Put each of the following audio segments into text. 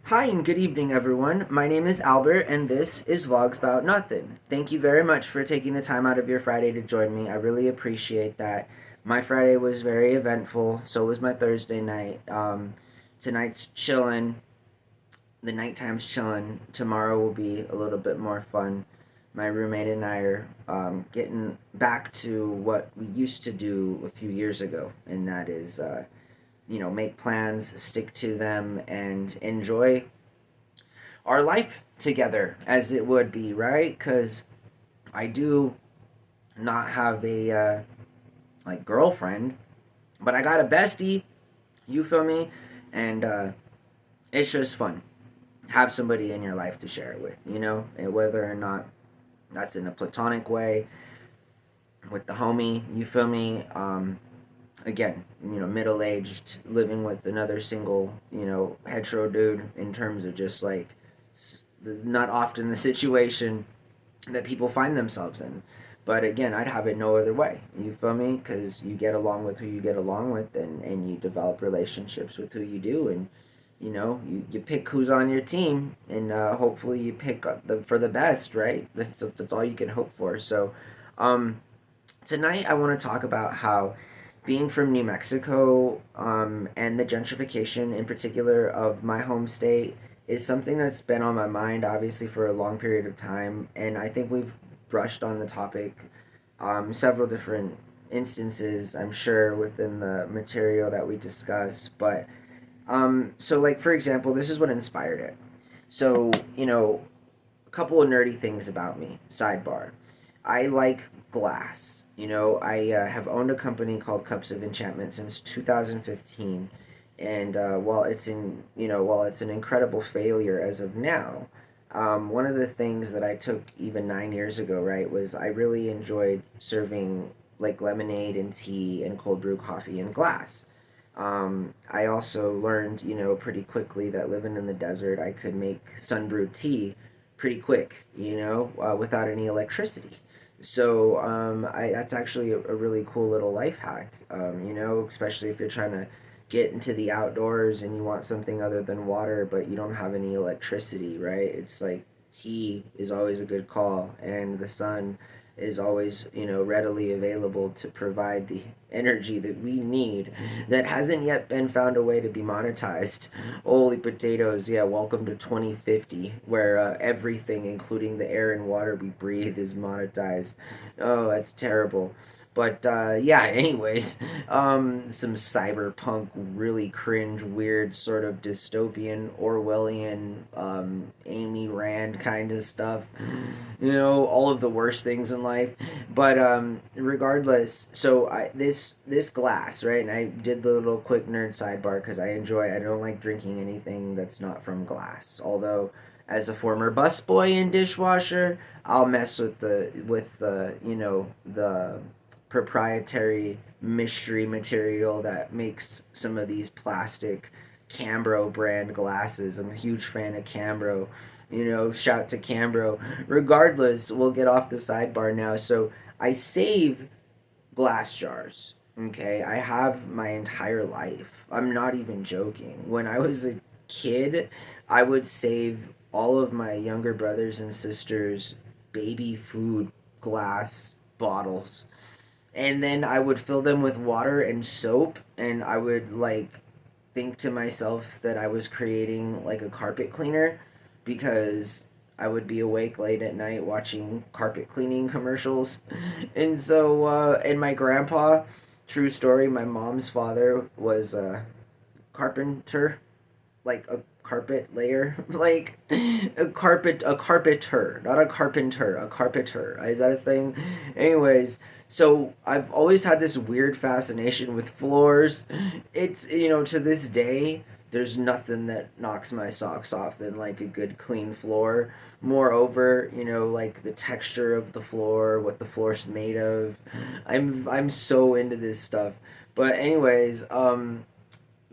Hi and good evening, everyone. My name is Albert, and this is VlogsBoutNothin. Thank you very much for taking the time out of your Friday to join me. I really appreciate that. My Friday was very eventful. So was my Thursday night. Tonight's chillin'. The nighttime's chillin'. Tomorrow will be a little bit more fun. My roommate and I are getting back to what we used to do a few years ago, and that is, make plans, stick to them, and enjoy our life together as it would be, right? Because I do not have a like girlfriend, but I got a bestie. You feel me? And it's just fun. Have somebody in your life to share it with, and whether or not that's in a platonic way with the homie. You feel me? Again, middle aged, living with another single, hetero dude in terms of just like not often the situation that people find themselves in. But again, I'd have it no other way. You feel me? Because you get along with who you get along with, and you develop relationships with who you do, and you pick who's on your team, and hopefully you pick for the best, right? That's all you can hope for. So, um, tonight I want to talk about how being from New Mexico, and the gentrification in particular of my home state is something that's been on my mind obviously for a long period of time, and I think we've brushed on the topic several different instances, I'm sure, within the material that we discuss. But so like for example, this is what inspired it. So a couple of nerdy things about me. Sidebar: I like glass. I have owned a company called Cups of Enchantment since 2015, and while it's an incredible failure as of now, one of the things that I took even 9 years ago, right, was I really enjoyed serving like lemonade and tea and cold brew coffee in glass. I also learned, pretty quickly that living in the desert, I could make sun brewed tea pretty quick, without any electricity. So that's actually a really cool little life hack, especially if you're trying to get into the outdoors and you want something other than water, but you don't have any electricity, right? It's like tea is always a good call, and the sun is always, readily available to provide the energy that we need that hasn't yet been found a way to be monetized. Holy potatoes, yeah, welcome to 2050, where everything, including the air and water we breathe, is monetized. Oh, that's terrible. But yeah, anyways, some cyberpunk, really cringe, weird, sort of dystopian, Orwellian, Amy Rand kind of stuff. All of the worst things in life. But regardless, so this glass, right? And I did the little quick nerd sidebar because I don't like drinking anything that's not from glass. Although, as a former busboy and dishwasher, I'll mess with the proprietary mystery material that makes some of these plastic Cambro brand glasses. I'm a huge fan of Cambro. Shout to Cambro. Regardless, we'll get off the sidebar now. So I save glass jars. Okay, I have my entire life. I'm not even joking. When I was a kid, I would save all of my younger brothers and sisters' baby food glass bottles, and then I would fill them with water and soap, and I would like think to myself that I was creating like a carpet cleaner because I would be awake late at night watching carpet cleaning commercials. And so and my grandpa, true story, my mom's father was a carpenter, like a carpet layer, like a carpenter, not a carpenter, a carpenter. Is that a thing? Anyways, so I've always had this weird fascination with floors. It's, to this day, there's nothing that knocks my socks off than like a good clean floor. Moreover, like the texture of the floor, what the floor's made of. I'm so into this stuff. But anyways,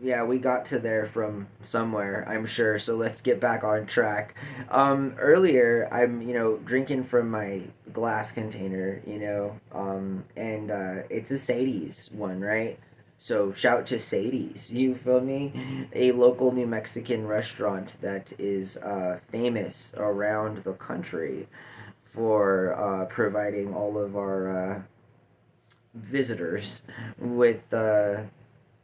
yeah, we got to there from somewhere, I'm sure. So let's get back on track. Earlier, I'm, drinking from my glass container, and it's a Sadies one, right? So shout to Sadies, you feel me? A local New Mexican restaurant that is famous around the country for providing all of our visitors with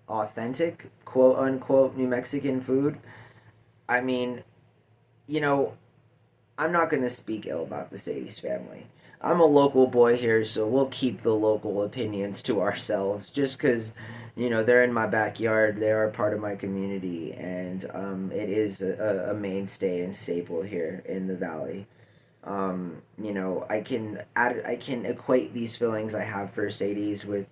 authentic, quote unquote, New Mexican food. I mean, you know, I'm not going to speak ill about the Sadies family. I'm a local boy here, so we'll keep the local opinions to ourselves just because, they're in my backyard. They are part of my community, and it is a mainstay and staple here in the valley. I can equate these feelings I have for Sadie's with,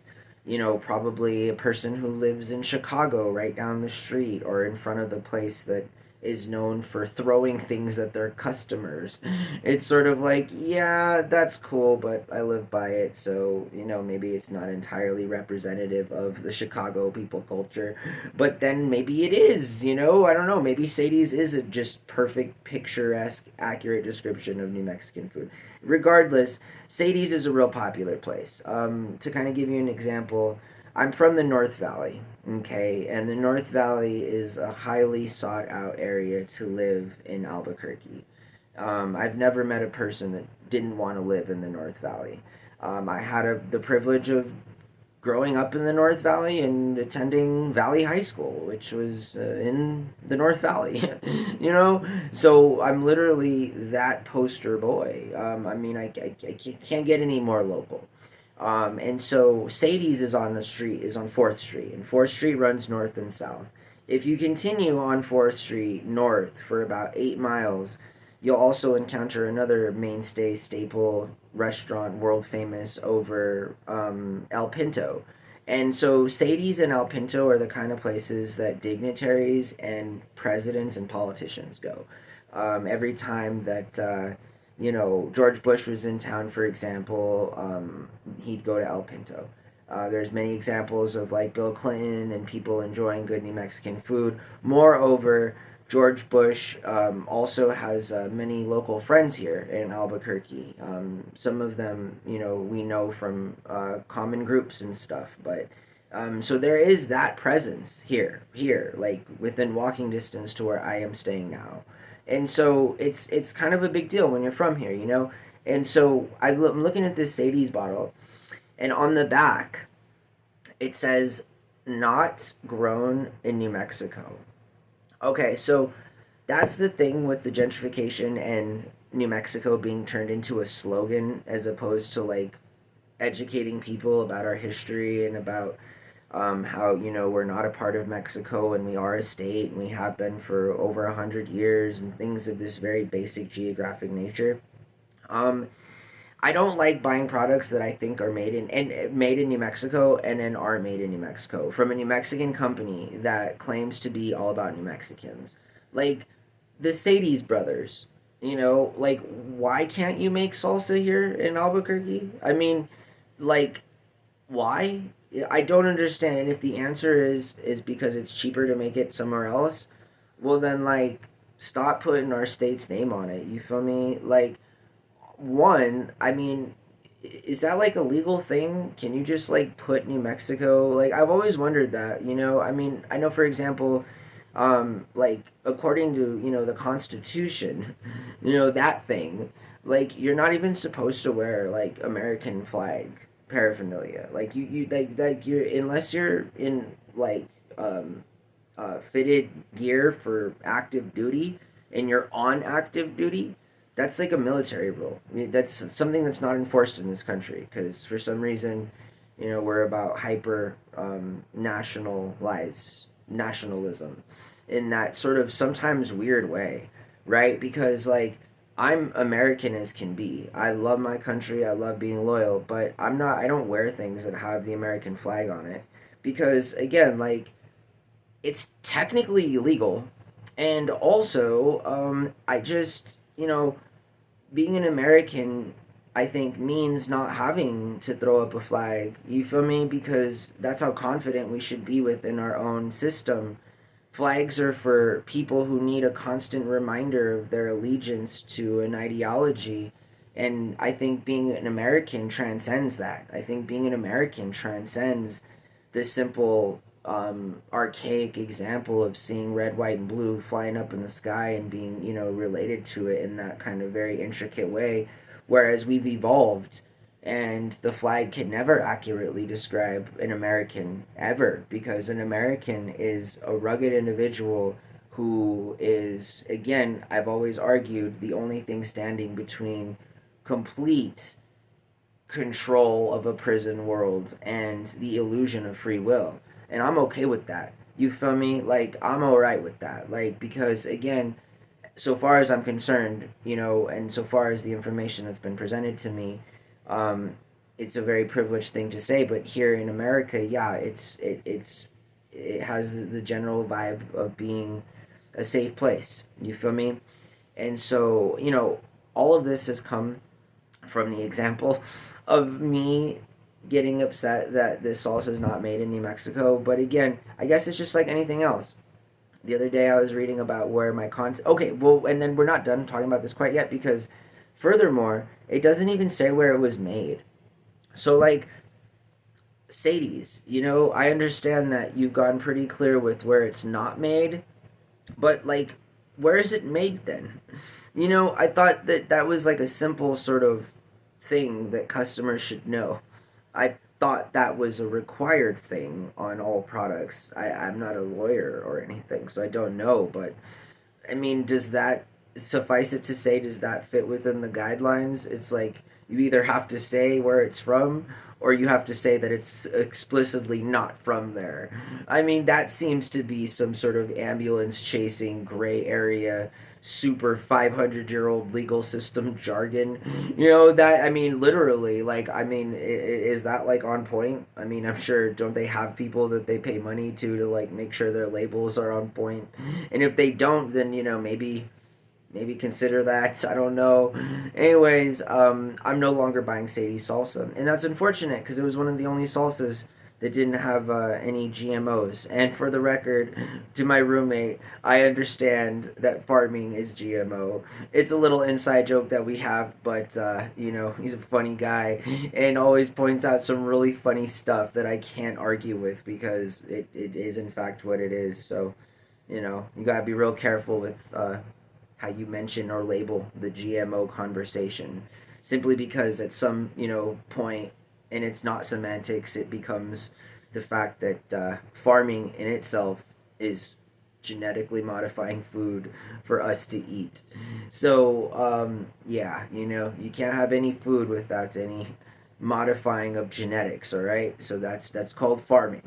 probably a person who lives in Chicago right down the street or in front of the place that is known for throwing things at their customers. It's sort of like, yeah, that's cool, but I live by it, so, maybe it's not entirely representative of the Chicago people culture. But then maybe it is, I don't know. Maybe Sadie's is a just perfect, picturesque, accurate description of New Mexican food. Regardless, Sadie's is a real popular place. To kind of give you an example, I'm from the North Valley, okay? And the North Valley is a highly sought out area to live in Albuquerque. I've never met a person that didn't want to live in the North Valley. I had the privilege of growing up in the North Valley and attending Valley High School, which was in the North Valley, So I'm literally that poster boy. I can't get any more local. And so Sadie's is on 4th Street, and 4th Street runs north and south. If you continue on 4th Street north for about 8 miles, you'll also encounter another mainstay staple restaurant, world famous over El Pinto. And so Sadie's and El Pinto are the kind of places that dignitaries and presidents and politicians go. Every time that George Bush was in town, for example, he'd go to El Pinto. There's many examples of like Bill Clinton and people enjoying good New Mexican food. Moreover, George Bush also has many local friends here in Albuquerque. Some of them, we know from common groups and stuff. But so there is that presence here, like within walking distance to where I am staying now. And so it's kind of a big deal when you're from here. And so I'm looking at this Sadie's bottle, and on the back it says "not grown in New Mexico." Okay, so that's the thing with the gentrification and New Mexico being turned into a slogan as opposed to like educating people about our history and about how we're not a part of Mexico and we are a state and we have been for over 100 years and things of this very basic geographic nature. Um, I don't like buying products that I think are made in New Mexico and then are made in New Mexico from a New Mexican company that claims to be all about New Mexicans. Like the Sadies brothers, like why can't you make salsa here in Albuquerque? I mean, like why? I don't understand. And if the answer is because it's cheaper to make it somewhere else, well then like stop putting our state's name on it. You feel me? Like one, I mean, is that like a legal thing? Can you just like put New Mexico? Like I've always wondered that. I mean, I know for example, like according to, the Constitution, that thing, like you're not even supposed to wear like American flag paraphernalia. Like you like you're unless you're in like fitted gear for active duty and you're on active duty, that's like a military rule. I mean, that's something that's not enforced in this country because for some reason, we're about hyper nationalism in that sort of sometimes weird way, right? Because like I'm American as can be. I love my country. I love being loyal, but I don't wear things that have the American flag on it because again, like it's technically illegal, and also I just being an American, I think, means not having to throw up a flag. You feel me? Because that's how confident we should be within our own system. Flags are for people who need a constant reminder of their allegiance to an ideology. And I think being an American transcends that. I think being an American transcends the simple archaic example of seeing red, white, and blue flying up in the sky and being, related to it in that kind of very intricate way. Whereas we've evolved, and the flag can never accurately describe an American ever, because an American is a rugged individual who is, again, I've always argued, the only thing standing between complete control of a prison world and the illusion of free will. And I'm okay with that. You feel me? Like, I'm alright with that. Like, because again, so far as I'm concerned, and so far as the information that's been presented to me, um, it's a very privileged thing to say. But here in America, yeah, it has the general vibe of being a safe place. You feel me? And so, all of this has come from the example of me getting upset that this salsa is not made in New Mexico. But again, I guess it's just like anything else. The other day I was reading about where my content. Okay, well, and then we're not done talking about this quite yet, because furthermore, it doesn't even say where it was made. So, like, Sadies, I understand that you've gone pretty clear with where it's not made, but, like, where is it made then? I thought that that was like a simple sort of thing that customers should know. I thought that was a required thing on all products. I'm not a lawyer or anything, so I don't know, but I mean, does that suffice it to say, does that fit within the guidelines? It's like you either have to say where it's from, or you have to say that it's explicitly not from there. I mean, that seems to be some sort of ambulance chasing gray area, super 500-year-old legal system jargon. That, I mean, literally, like, I mean, is that like on point? I mean, I'm sure, don't they have people that they pay money to like make sure their labels are on point? And if they don't, then, maybe consider that. I don't know. Anyways, I'm no longer buying Sadie's salsa, and that's unfortunate because it was one of the only salsas that didn't have any GMOs. And for the record, to my roommate, I understand that farming is GMO. It's a little inside joke that we have, but he's a funny guy and always points out some really funny stuff that I can't argue with, because it is in fact what it is. So, you gotta be real careful with how you mention or label the GMO conversation, simply because at some point, and it's not semantics, it becomes the fact that farming in itself is genetically modifying food for us to eat. So yeah, you can't have any food without any modifying of genetics. All right, so that's called farming.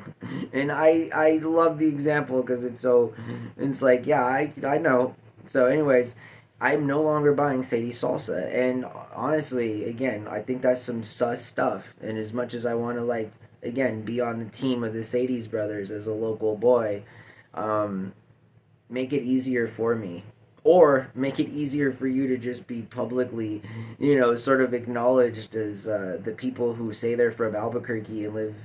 And I love the example because it's like, yeah, I know. So anyways, I'm no longer buying Sadie's salsa, and honestly, again, I think that's some sus stuff. And as much as I want to, like, again, be on the team of the Sadie's brothers as a local boy, um, make it easier for me, or make it easier for you to just be publicly sort of acknowledged as the people who say they're from Albuquerque and live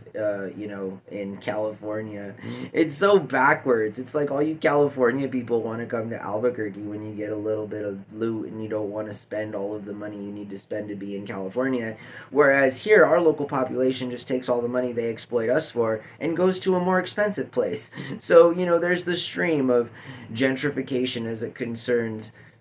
in California. It's so backwards. It's like all you California people want to come to Albuquerque when you get a little bit of loot and you don't want to spend all of the money you need to spend to be in California, whereas here our local population just takes all the money they exploit us for and goes to a more expensive place. So there's the stream of gentrification as it concerns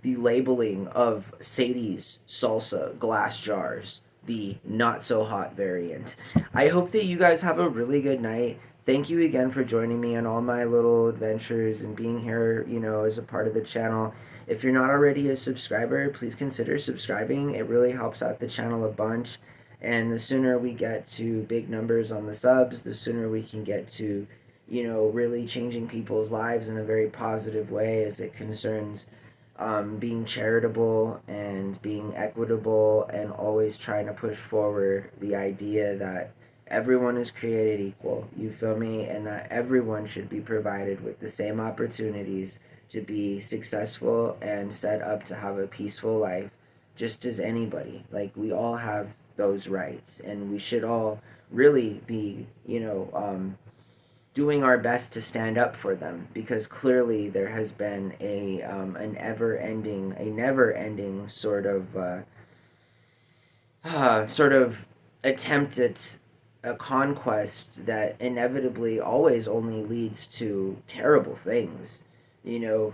the labeling of Sadie's salsa glass jars, the not so hot variant. I hope that you guys have a really good night. Thank you again for joining me on all my little adventures and being here, as a part of the channel. If you're not already a subscriber, please consider subscribing. It really helps out the channel a bunch. And the sooner we get to big numbers on the subs, the sooner we can get to really changing people's lives in a very positive way as it concerns being charitable and being equitable, and always trying to push forward the idea that everyone is created equal, you feel me, and that everyone should be provided with the same opportunities to be successful and set up to have a peaceful life, just as anybody. Like, we all have those rights, and we should all really be doing our best to stand up for them, because clearly there has been a never ending sort of attempt at a conquest that inevitably always only leads to terrible things. You know,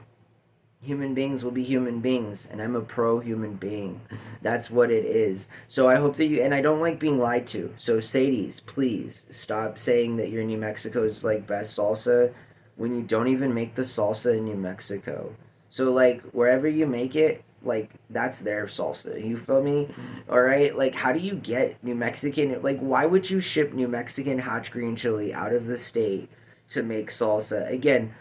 human beings will be human beings, and I'm a pro human being. That's what it is. So I hope that you, and I don't like being lied to. So Sadies, please stop saying that your New Mexico's like best salsa when you don't even make the salsa in New Mexico. So like wherever you make it, like that's their salsa. You feel me? All right. Like how do you get New Mexican? Like why would you ship New Mexican Hatch green chili out of the state to make salsa? Again,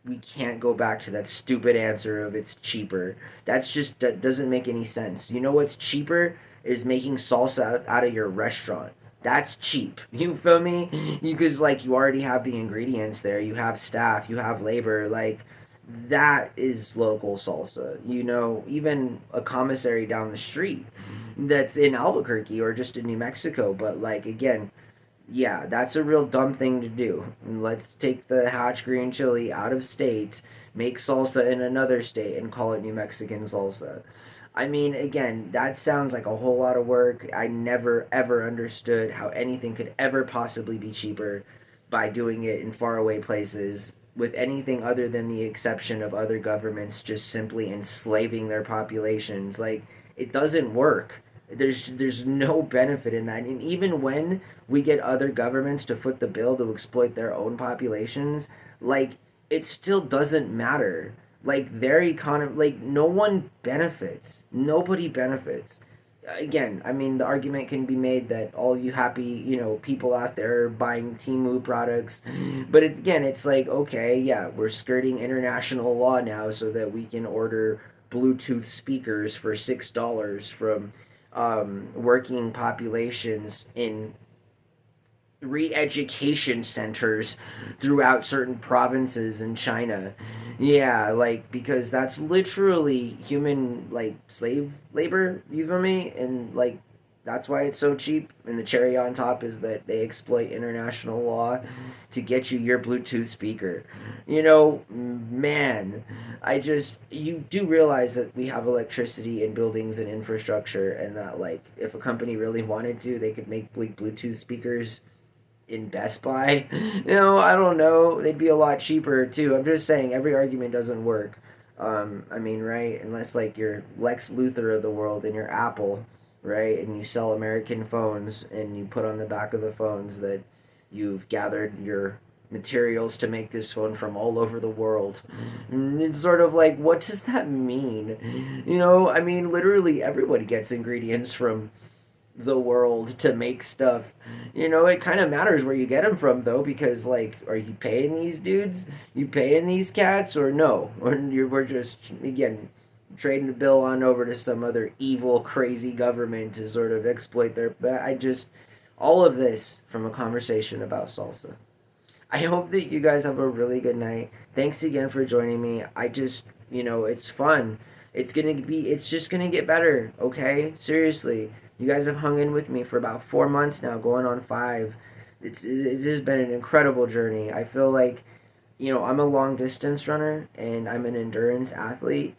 we can't go back to that stupid answer of it's cheaper. That's just that doesn't make any sense. You know what's cheaper is making salsa out of your restaurant. That's cheap. You feel me? Because like you already have the ingredients there. You have staff. You have labor. Like that is local salsa. You know, even a commissary down the street that's in Albuquerque or just in New Mexico. But like again, yeah, that's a real dumb thing to do. Let's take the Hatch green chili out of state, make salsa in another state, and call it New Mexican salsa. I mean, again, that sounds like a whole lot of work. I never ever understood how anything could ever possibly be cheaper by doing it in faraway places with anything other than the exception of other governments just simply enslaving their populations. Like, it doesn't work. There's no benefit in that. And even when we get other governments to foot the bill to exploit their own populations, like it still doesn't matter. Like their economy, like no one benefits. Nobody benefits. Again, I mean, the argument can be made that all you happy, people out there are buying Timu products, but again, it's like okay, yeah, we're skirting international law now so that we can order Bluetooth speakers for $6 from working populations in re-education centers throughout certain provinces in China. Yeah, like because that's literally human like slave labor, you feel me? And like that's why it's so cheap. And the cherry on top is that they exploit international law to get you your Bluetooth speaker. Man, you do realize that we have electricity in buildings and infrastructure, and that like if a company really wanted to, they could make like Bluetooth speakers in Best Buy. I don't know. They'd be a lot cheaper too. I'm just saying every argument doesn't work. I mean, right? Unless like you're Lex Luthor of the world and you're Apple, right? And you sell American phones and you put on the back of the phones that you've gathered your materials to make this phone from all over the world. It's sort of like, what does that mean? I mean, literally everybody gets ingredients from the world to make stuff. It kind of matters where you get them from though, because like, are you paying these dudes? You paying these cats or no? Or we're just again trading the bill on over to some other evil, crazy government to sort of exploit their. All of this from a conversation about salsa. I hope that you guys have a really good night. Thanks again for joining me. It's fun. It's just gonna get better, okay? Seriously. You guys have hung in with me for about 4 months now, going on 5. It's just been an incredible journey. I feel like, I'm a long distance runner and I'm an endurance athlete,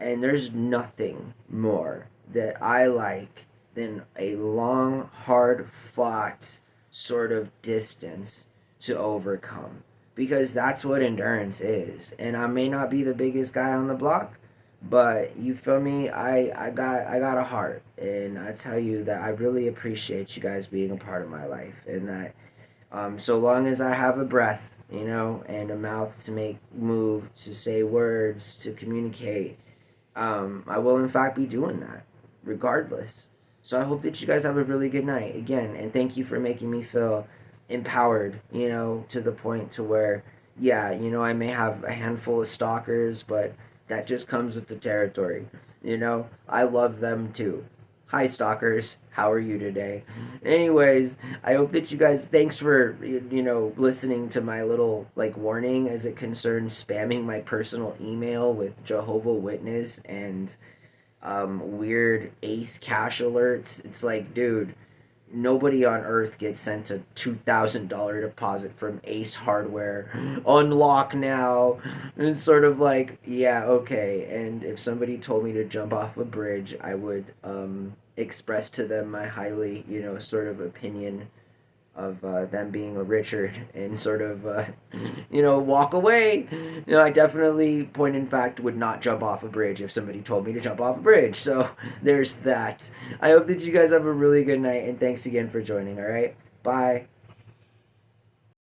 and there's nothing more that I like than a long, hard fought sort of distance to overcome, because that's what endurance is. And I may not be the biggest guy on the block, but you feel me? I got a heart, and I tell you that I really appreciate you guys being a part of my life, and that so long as I have a breath, and a mouth to make move, to say words, to communicate, I will in fact be doing that, regardless. So I hope that you guys have a really good night again, and thank you for making me feel empowered, to the point to where, yeah, I may have a handful of stalkers, but that just comes with the territory. I love them too. Hi, stalkers. How are you today? Anyways, I hope that you guys, thanks for, listening to my little, like, warning as it concerns spamming my personal email with Jehovah Witness and weird Ace cash alerts. It's like, dude, nobody on earth gets sent a $2,000 deposit from Ace Hardware. Unlock now. And it's sort of like, yeah, okay. And if somebody told me to jump off a bridge, I would express to them my highly, sort of opinion of them being a Richard and sort of, walk away. I definitely, point in fact, would not jump off a bridge if somebody told me to jump off a bridge. So there's that. I hope that you guys have a really good night, and thanks again for joining, all right? Bye.